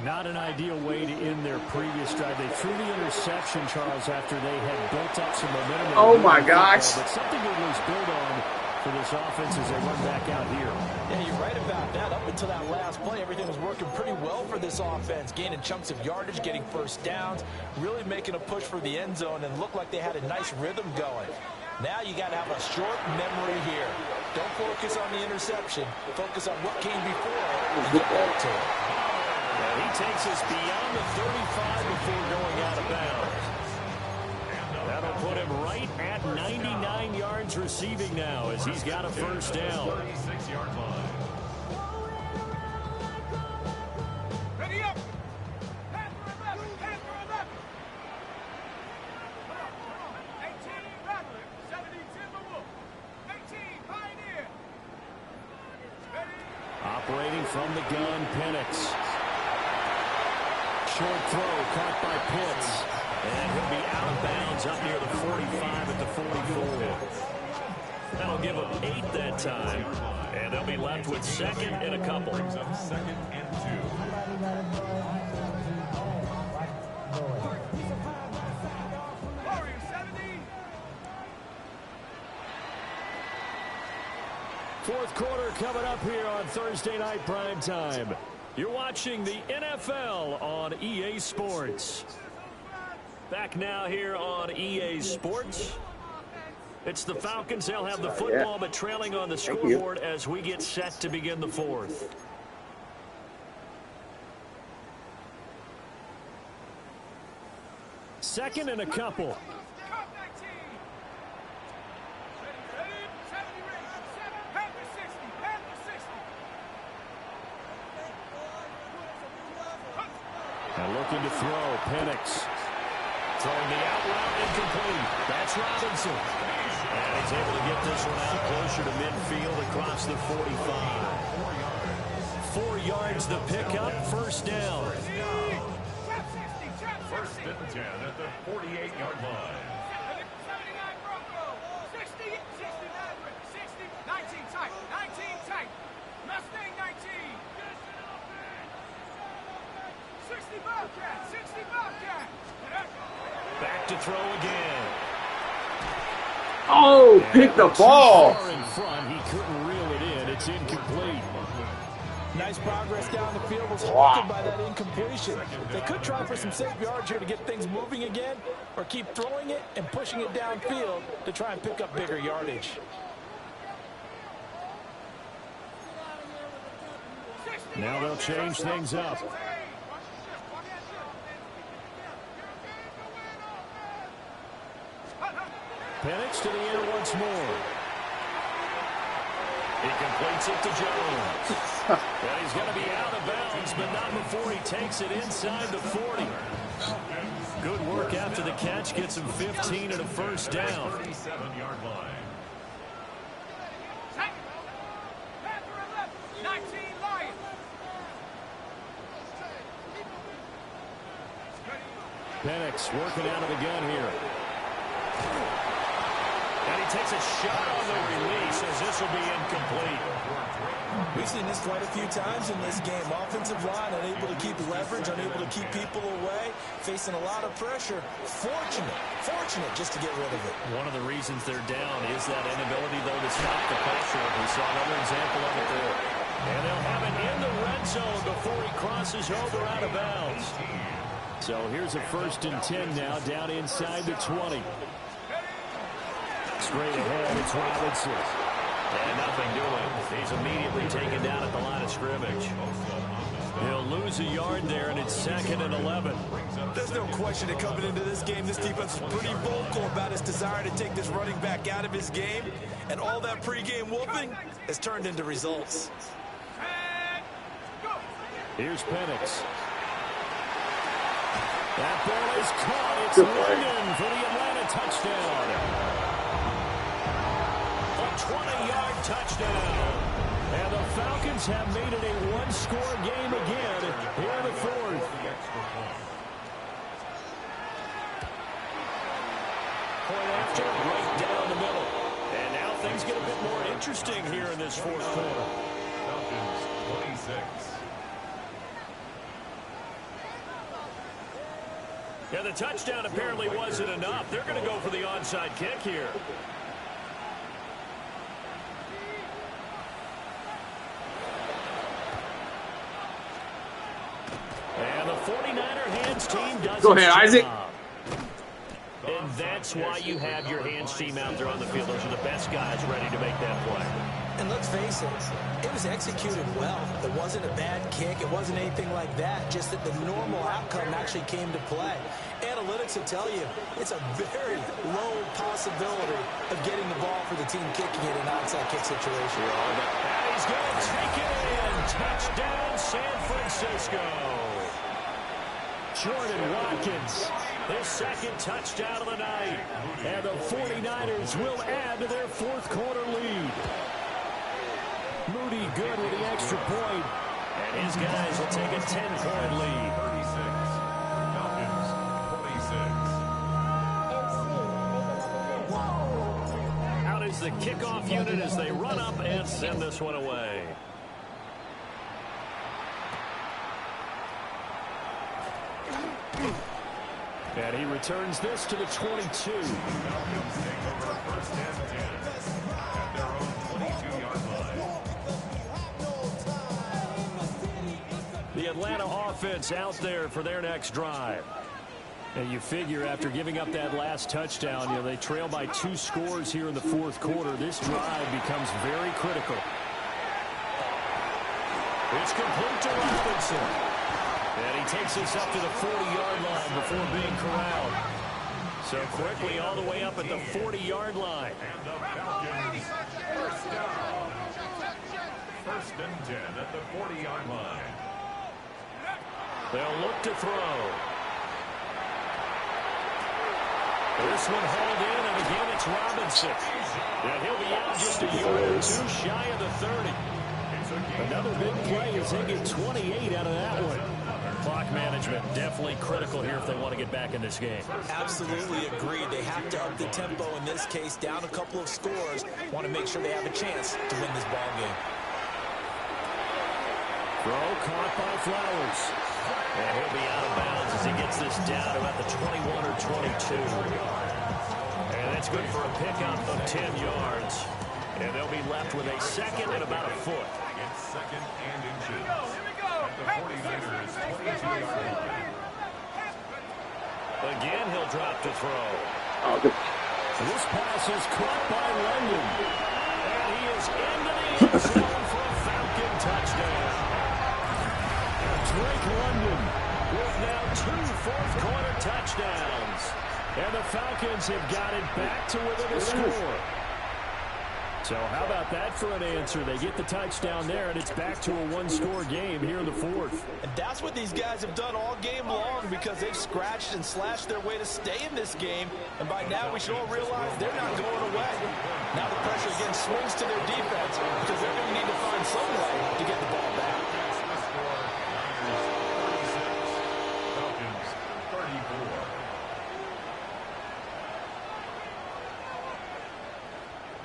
Not an ideal way to end their previous drive. They threw the interception, Charles, after they had built up some momentum. Oh, my gosh. But something to lose build on for this offense as they run back out here. Yeah, you're right about that. Up until that last play, everything was working pretty well for this offense. Gaining chunks of yardage, getting first downs, really making a push for the end zone, and looked like they had a nice rhythm going. Now you got to have a short memory here. Don't focus on the interception. Focus on what came before it and get back to it. And he takes us beyond the 35 before going out of bounds. That'll put him right at 99 yards receiving now as he's got a first down. 36-yard line. Ready up! Panther 11! Panther 11! 18, Rattler. 17, Timberwolf. 18, Pioneer. Ready? Operating from the gun, Penix. Short throw caught by Pitts. And he'll be out of bounds up near the 45 at the 44. That'll give them 8 that time. And they'll be left with second and a couple. Brings up 2nd and 2. Warrior 70. Fourth quarter coming up here on Thursday Night Primetime. You're watching the NFL on EA Sports. Back now here on EA Sports. It's the Falcons. They'll have the football, but trailing on the scoreboard as we get set to begin the fourth. Second and a couple. Cup 19. Ready? 70 race. Panther 60. Panther 60. And looking to throw, Penix. Throwing the out route incomplete. That's Robinson. And he's able to get this one out closer to midfield across the 45. 4 yards the pickup, first down. First and 10 at the 48-yard line. 79 Bronco. 60, 69, 60, 19 tight, 19 tight. Mustang 19. 60 Bobcat, 60 Bobcat. Back to throw again. Oh, pick the ball. Far in front, he couldn't reel it in. It's incomplete. Nice progress down the field was halted by that incompletion. They could try for some safe yards here to get things moving again, or keep throwing it and pushing it downfield to try and pick up bigger yardage. Now they'll change things up. Penix to the air once more. He completes it to Jones. And he's going to be out of bounds, but not before he takes it inside the 40. Good work after the catch. Gets him 15 and a first down. 37-yard line. Penix working out of the gun here. And he takes a shot on the release as this will be incomplete. We've seen this quite a few times in this game. Offensive line unable to keep leverage, unable to keep people away, facing a lot of pressure. Fortunate just to get rid of it. One of the reasons they're down is that inability, though, to stop the pressure. We saw another example of it there. And they'll have it in the red zone before he crosses over out of bounds. So here's a 1st and 10 now, down inside the 20. Straight ahead, it's Robinson. And nothing doing. He's immediately taken down at the line of scrimmage. He'll lose a yard there, and it's 2nd and 11. There's no question that coming into this game, this defense is pretty vocal about its desire to take this running back out of his game. And all that pregame whooping has turned into results. Here's Penix. That ball is caught. It's London for the Atlanta touchdown. A 20-yard touchdown. And the Falcons have made it a one-score game again here in the 4th. Point after, right down the middle. And now things get a bit more interesting here in this 4th quarter. Falcons 26. Yeah, the touchdown apparently wasn't enough. They're going to go for the onside kick here. And the 49er hands team does Go ahead, Isaac. And that's why you have your hands team out there on the field. Those are the best guys ready to make that play. And let's face it, it was executed well. It wasn't a bad kick. It wasn't anything like that. Just that the normal outcome actually came to play. Analytics will tell you it's a very low possibility of getting the ball for the team kicking it in an onside kick situation. And he's going to take it in. Touchdown, San Francisco. Jordan Watkins, his 2nd touchdown of the night. And the 49ers will add to their 4th quarter lead. Moody good with the extra point. And his guys will take a 10-point lead. 36. Falcons 26. Out is the kickoff unit as they run up and send this one away. And he returns this to the 22. Falcons take over 1st and 10 at their own 22-yard line. The Atlanta offense out there for their next drive. And you figure after giving up that last touchdown, they trail by 2 scores here in the 4th quarter. This drive becomes very critical. It's complete to Robinson. And he takes us up to the 40-yard line before being corralled. So quickly all the way up at the 40-yard line. And the Falcons, 1st down. 1st and 10 at the 40-yard line. They'll look to throw. This one hauled in, and again it's Robinson. And he'll be out just a yard or 2 shy of the 30. Another big play as they get 28 out of that one. Clock management definitely critical here if they want to get back in this game. Absolutely agreed. They have to up the tempo in this case, down a couple of scores. Want to make sure they have a chance to win this ball game. Throw caught by Flowers. And he'll be out of bounds as he gets this down to about the 21 or 22. And that's good for a pickup of 10 yards. And they'll be left with a 2nd and about a foot. It's 2nd and inches. At the 49ers 22-yard line. Again, he'll drop to throw. Oh, good. This pass is caught by London. And he is into the end zone for a Falcon touchdown. Drake London with now 2 fourth-quarter touchdowns. And the Falcons have got it back to within a score. So how about that for an answer? They get the touchdown there, and it's back to a one-score game here in the fourth. And that's what these guys have done all game long because they've scratched and slashed their way to stay in this game. And by now, we should all realize they're not going away. Now the pressure again swings to their defense because they're going to need to find some way to get the ball back. Falcons 34.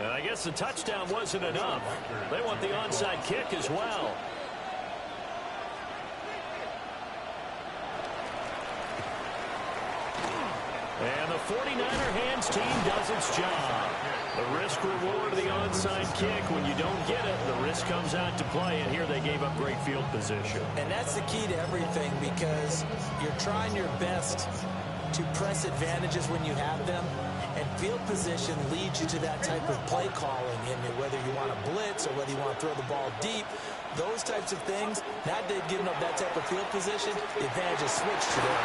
And I guess the touchdown wasn't enough. They want the onside kick as well. And the 49er hands team does its job. The risk reward of the onside kick. When you don't get it, the risk comes out to play. And here they gave up great field position. And that's the key to everything because you're trying your best to press advantages when you have them. And field position leads you to that type of play calling, and whether you want to blitz or whether you want to throw the ball deep, those types of things. Now they've given up that type of field position, the advantage is switched to them.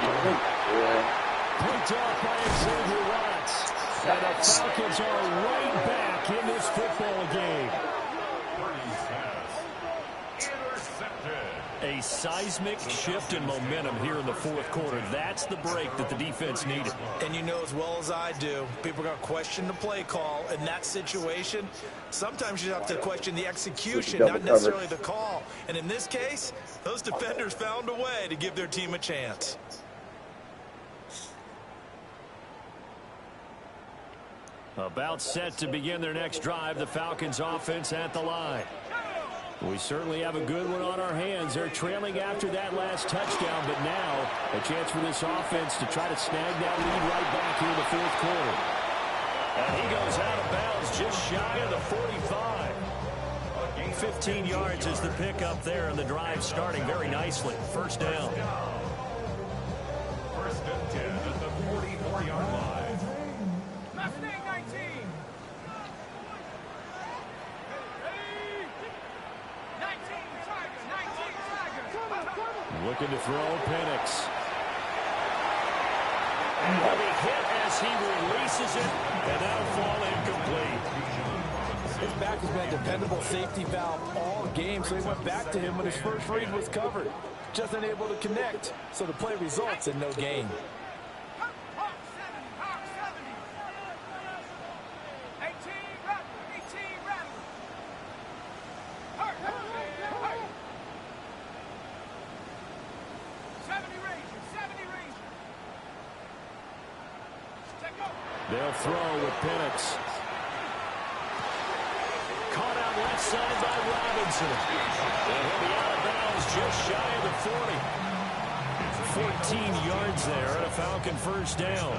Picked off by Xavier Watts. And the Falcons are right back in this football game. A seismic shift in momentum here in the fourth quarter. That's the break that the defense needed. And you know as well as I do, people are going to question the play call in that situation. Sometimes you have to question the execution, not necessarily the call. And in this case, those defenders found a way to give their team a chance. About set to begin their next drive, the Falcons offense at the line. We certainly have a good one on our hands. They're trailing after that last touchdown, but now a chance for this offense to try to snag that lead right back here in the fourth quarter. And he goes out of bounds just shy of the 45. 15 yards is the pickup there, and the drive starting very nicely. First down. First and 10 at the 44-yard line. Mustang 19. Looking to throw, Penix. He'll be hit as he releases it, and that'll fall incomplete. His back has been a dependable safety valve all game, so he went back to him when his first read was covered. Just unable to connect, so the play results in no gain. They'll throw with Penix. Caught out left side by Robinson. And he'll be out of bounds just shy of the 40. 14 yards there and a Falcon first down.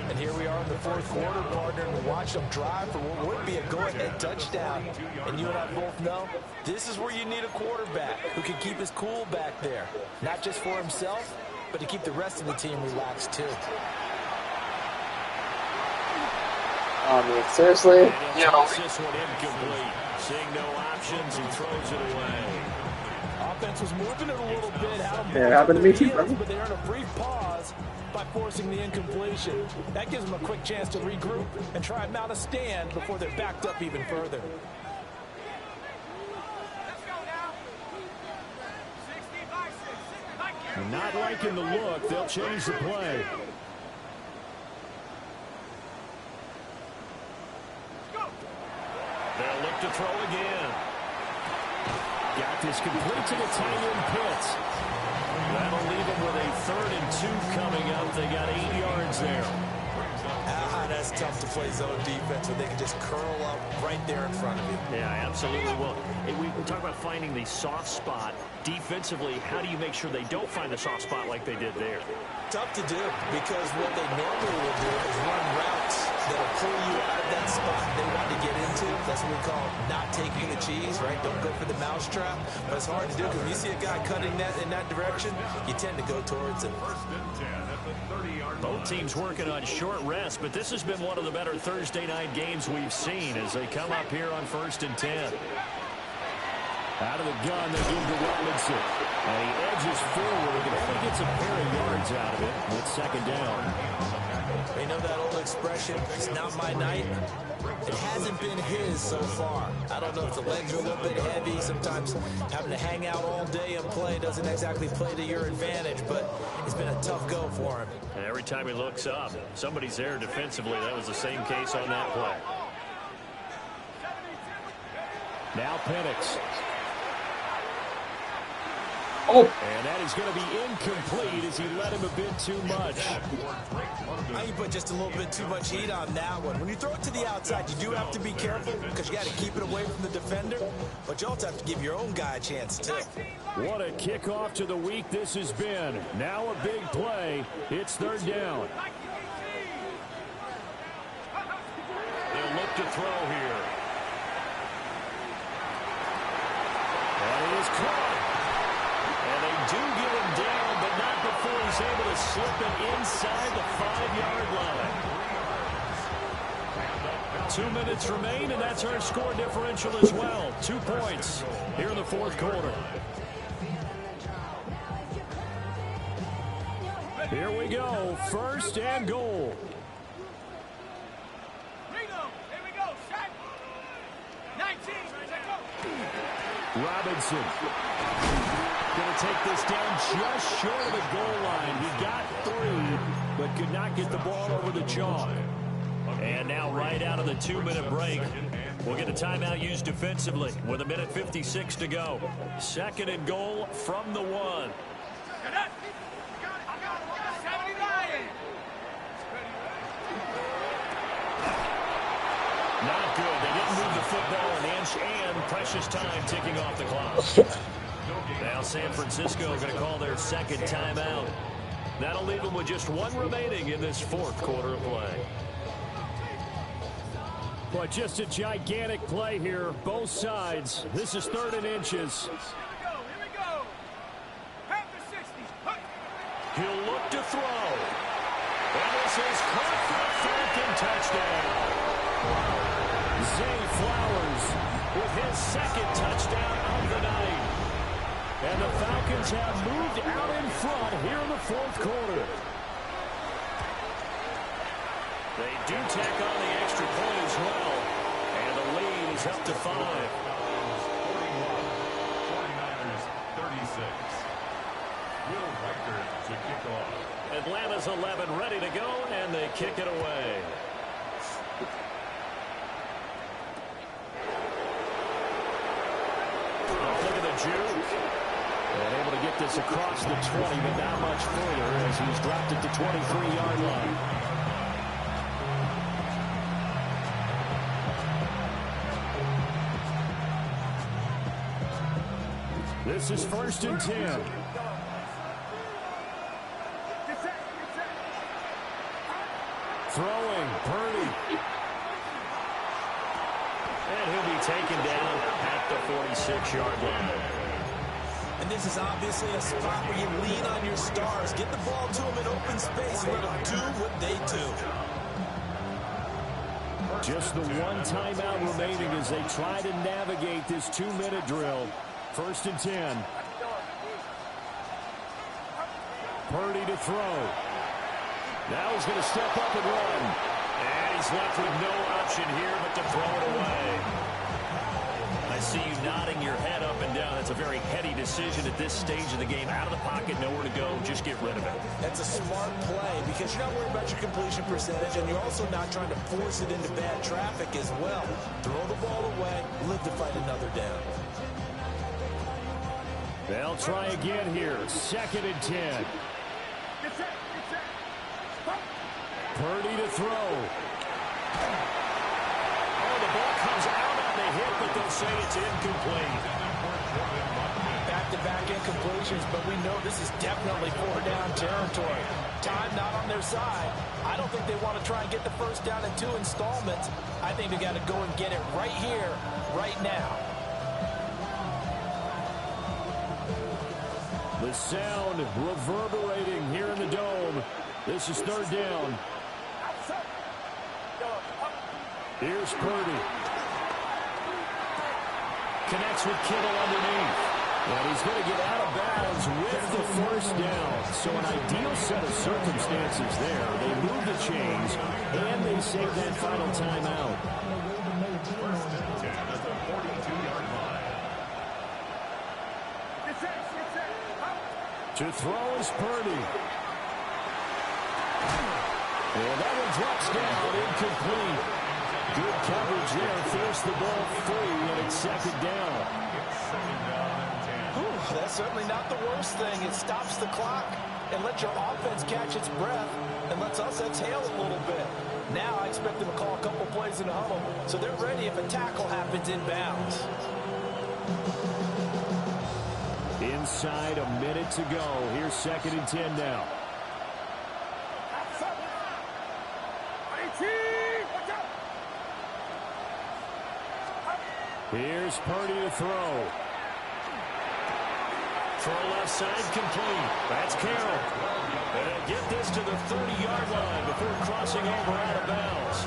And here we are in the fourth quarter, partner, and watch them drive for what would be a go-ahead touchdown. And you and I both know this is where you need a quarterback who can keep his cool back there. Not just for himself, but to keep the rest of the team relaxed too. Seriously? This one incomplete. Seeing no options, he throws it away. Offense was moving it a little bit. Yeah, it happened to me too, brother. But they're in a brief pause by forcing the incompletion. That gives them a quick chance to regroup and try and mount a stand before they're backed up even further. Not liking the look. They'll change the play. They'll look to throw again. Got this complete to the tight end Pitts. That'll leave them with a 3rd and 2 coming up. They got 8 yards there. That's tough to play zone defense when they can just curl up right there in front of you. Yeah, absolutely. Well, we talk about finding the soft spot. Defensively, how do you make sure they don't find the soft spot like they did there? Tough to do because what they normally will do is run routes that'll pull you out of that spot they want to get into. That's what we call not taking the cheese, right? Don't go for the mousetrap. But it's hard to do because when you see a guy cutting that in that direction, you tend to go towards him. First and 10 at the 30-yard line. Both teams working on short rest, but this has been one of the better Thursday night games we've seen as they come up here on 1st and 10. Out of the gun, they give to Robinson. And he edges forward and only gets a pair of yards out of it with second down. You know that old expression, it's not my night? It hasn't been his so far. I don't know if the legs are a little bit heavy. Sometimes having to hang out all day and play doesn't exactly play to your advantage, but it's been a tough go for him. And every time he looks up, somebody's there defensively. That was the same case on that play. Now Penix. Oh, And that is going to be incomplete as he let him a bit too much. I think you put just a little bit too much heat on that one. When you throw it to the outside, you do have to be careful because you got to keep it away from the defender, but you also have to give your own guy a chance too. What a kickoff to the week this has been. Now a big play. It's third down. They'll look to throw here. And it is caught. And they do get him down, but not before he's able to slip it inside the 5-yard line. 2 minutes remain, and that's our score differential as well. 2 points here in the fourth quarter. Here we go. First and goal. Here we go. Shot. 19. Robinson. Going to take this down just short of the goal line. He got 3, but could not get the ball over the chalk. And now right out of the 2-minute break, we'll get a timeout used defensively with 1:56 to go. Second and goal from the 1. Not good. They didn't move the football an inch, and precious time ticking off the clock. Now San Francisco going to call their second timeout. That'll leave them with just 1 remaining in this fourth quarter of play. But just a gigantic play here, both sides. This is 3rd and inches. Here we go. Half the 60. He'll look to throw. And this is caught for a Falcon touchdown. Zay Flowers with his second touchdown of the night. And the Falcons have moved out in front here in the fourth quarter. They do tack on the extra point as well. And the lead is up to 5. 49ers 36. Will Riker to kick off. Atlanta's 11 ready to go, and they kick it away. Oh, look at the juke. And able to get this across the 20, but not much further as he's dropped at the 23-yard line. This is 1st and 10. Throwing, Purdy. And he'll be taken down at the 46-yard line. And this is obviously a spot where you lean on your stars. Get the ball to them in open space and let them do what they do. Just the 1 timeout remaining as they try to navigate this 2-minute drill. 1st and 10. Purdy to throw. Now he's going to step up and run. And he's left with no option here but to throw it away. I see you nodding your head up and down. That's a very heady decision at this stage of the game. Out of the pocket, nowhere to go. Just get rid of it. That's a smart play because you're not worried about your completion percentage, and you're also not trying to force it into bad traffic as well. Throw the ball away, live to fight another down. They'll try again here. 2nd and 10. Purdy to throw. Oh, the ball comes out on the hit, but they'll say it's incomplete. Back-to-back incompletions, but we know this is definitely 4-down territory. Time not on their side. I don't think they want to try and get the first down in 2 installments. I think they got to go and get it right here, right now. The sound reverberating here in the dome. This is 3rd down. Here's Purdy. Connects with Kittle underneath. And he's going to get out of bounds first down. So an ideal set of circumstances there. They move the chains, and they save that final timeout. First and 10 at the 42-yard line. To throw is Purdy. And that one drops down, incomplete. Good coverage there, forced the ball free, and it's second down. Whew, that's certainly not the worst thing. It stops the clock and lets your offense catch its breath and lets us exhale a little bit. Now I expect them to call a couple plays in a huddle, so they're ready if a tackle happens inbounds. Inside a minute to go. Here's second and 10 now. Here's Purdy to throw. Throw left side complete. That's Carroll. And they'll get this to the 30-yard line before crossing over out of bounds.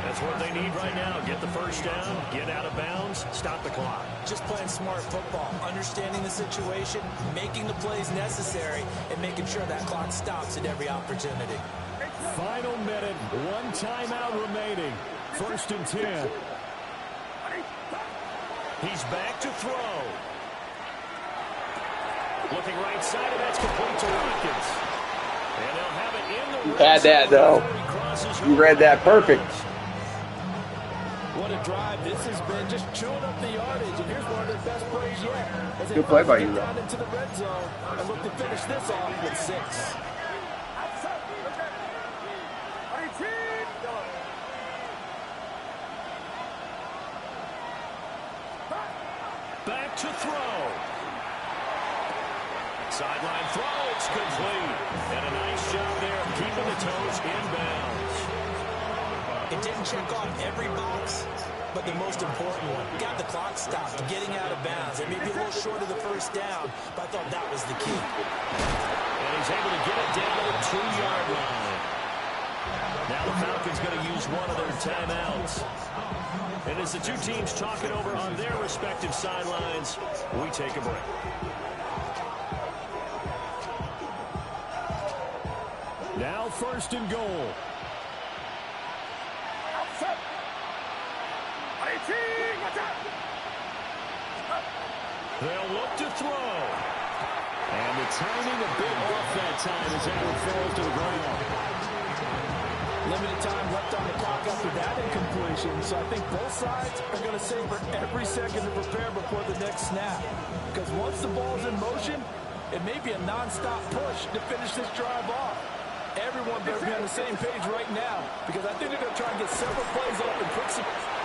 That's what they need right now. Get the first down, get out of bounds, stop the clock. Just playing smart football, understanding the situation, making the plays necessary, and making sure that clock stops at every opportunity. Final minute, one timeout remaining. First and 10. He's back to throw. Looking right side, and that's complete to Watkins. And they'll have it in the You had that, though. You read that perfect. What a drive this has been, just chewing up the yardage. And here's one of their best plays yet. As they Good play by you, get though. down into the red zone and look to finish this off with 6. Back to throw. Sideline throw, it's complete. And a nice job there of keeping the toes inbounds. It didn't check off every box, but the most important one. Got the clock stopped, getting out of bounds. It may be a little short of the first down, but I thought that was the key. And he's able to get it down to the 2-yard line. Now the Falcons going to use one of their timeouts. And as the two teams talk it over on their respective sidelines, we take a break. Now first and goal. They'll look to throw. And the timing a bit off that time as that one falls to the ground. Limited time left on the clock after that incompletion, so I think both sides are going to savor every second to prepare before the next snap. Because once the ball's in motion, it may be a non-stop push to finish this drive off. Everyone better be on the same page right now, because I think they're going to try and get several plays open quick.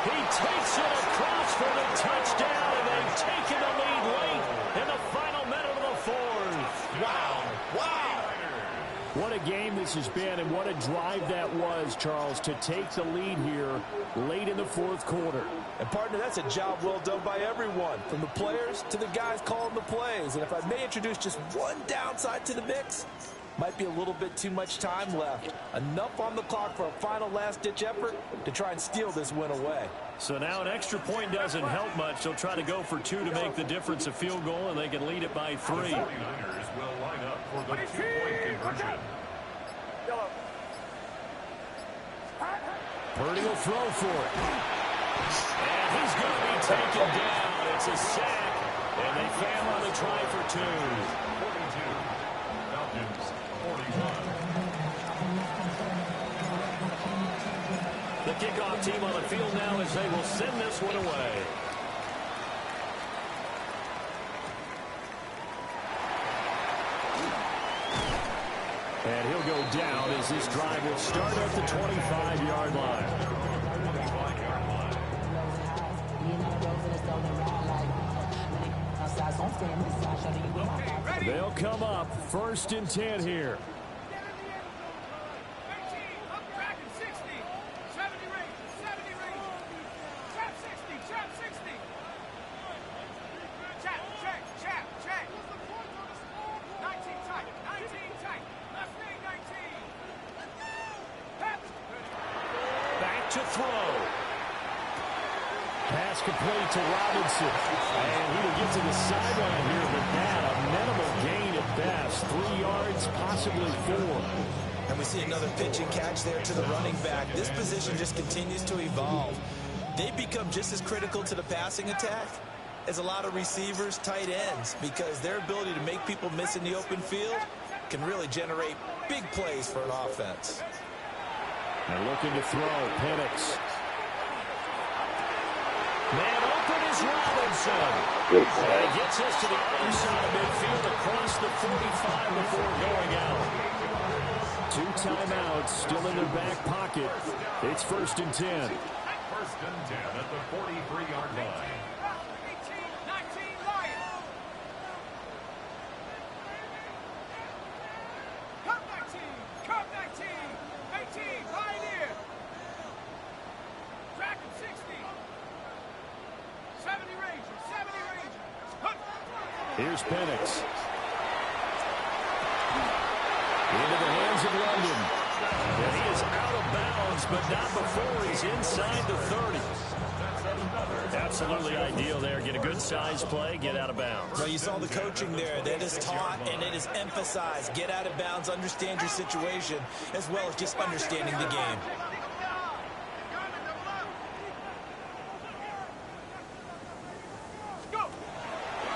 He takes it across for the touchdown, and they've taken the lead late in the final minute of the fourth. Wow. Wow. What a game this has been, and what a drive that was, Charles, to take the lead here late in the fourth quarter. And, partner, that's a job well done by everyone, from the players to the guys calling the plays. And if I may introduce just one downside to the mix, might be a little bit too much time left. Enough on the clock for a final last-ditch effort to try and steal this win away. So now an extra point doesn't help much. They'll try to go for 2 to make the difference a field goal, and they can lead it by 3. The 49ers will line up for the 2-point conversion. Purdy will throw for it. And he's going to be taken down. It's a sack, and they fail on the try for 2. 42. Falcons, 41. The kickoff team on the field now as they will send this one away. And he'll go down as this drive will start at the 25-yard line. They'll come up first and 10 here. To throw. Pass complete to Robinson. And he will get to the sideline here, but that a minimal gain at 6, possibly 4. And we see another pitch and catch there to the running back. This position just continues to evolve. They become just as critical to the passing attack as a lot of receivers, tight ends, because their ability to make people miss in the open field can really generate big plays for an offense. And looking to throw, Penix. Man open is Robinson. And he gets us to the other side of midfield across the 45 before going out. 2 timeouts still in their back pocket. It's 1st and 10. 1st and 10 at the 43-yard line. Here's Penix. Into the hands of London. And he is out of bounds, but not before he's inside the 30. Absolutely ideal there. Get a good size play, get out of bounds. Well, you saw the coaching there. That is taught and it is emphasized. Get out of bounds, understand your situation, as well as just understanding the game.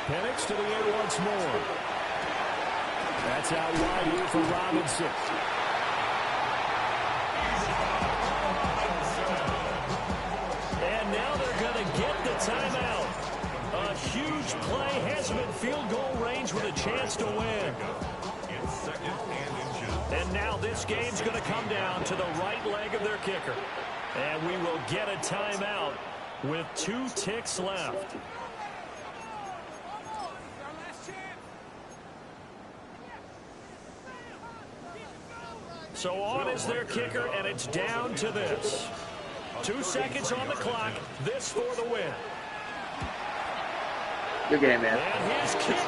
Penix to the air once more. That's out wide here for Robinson. And now they're going to get the timeout. A huge play has him in field goal range with a chance to win. And now this game's going to come down to the right leg of their kicker. And we will get a timeout with 2 ticks left. So on is their kicker, and it's down to this. 2 seconds on the clock. This for the win. Good game, man. And his kick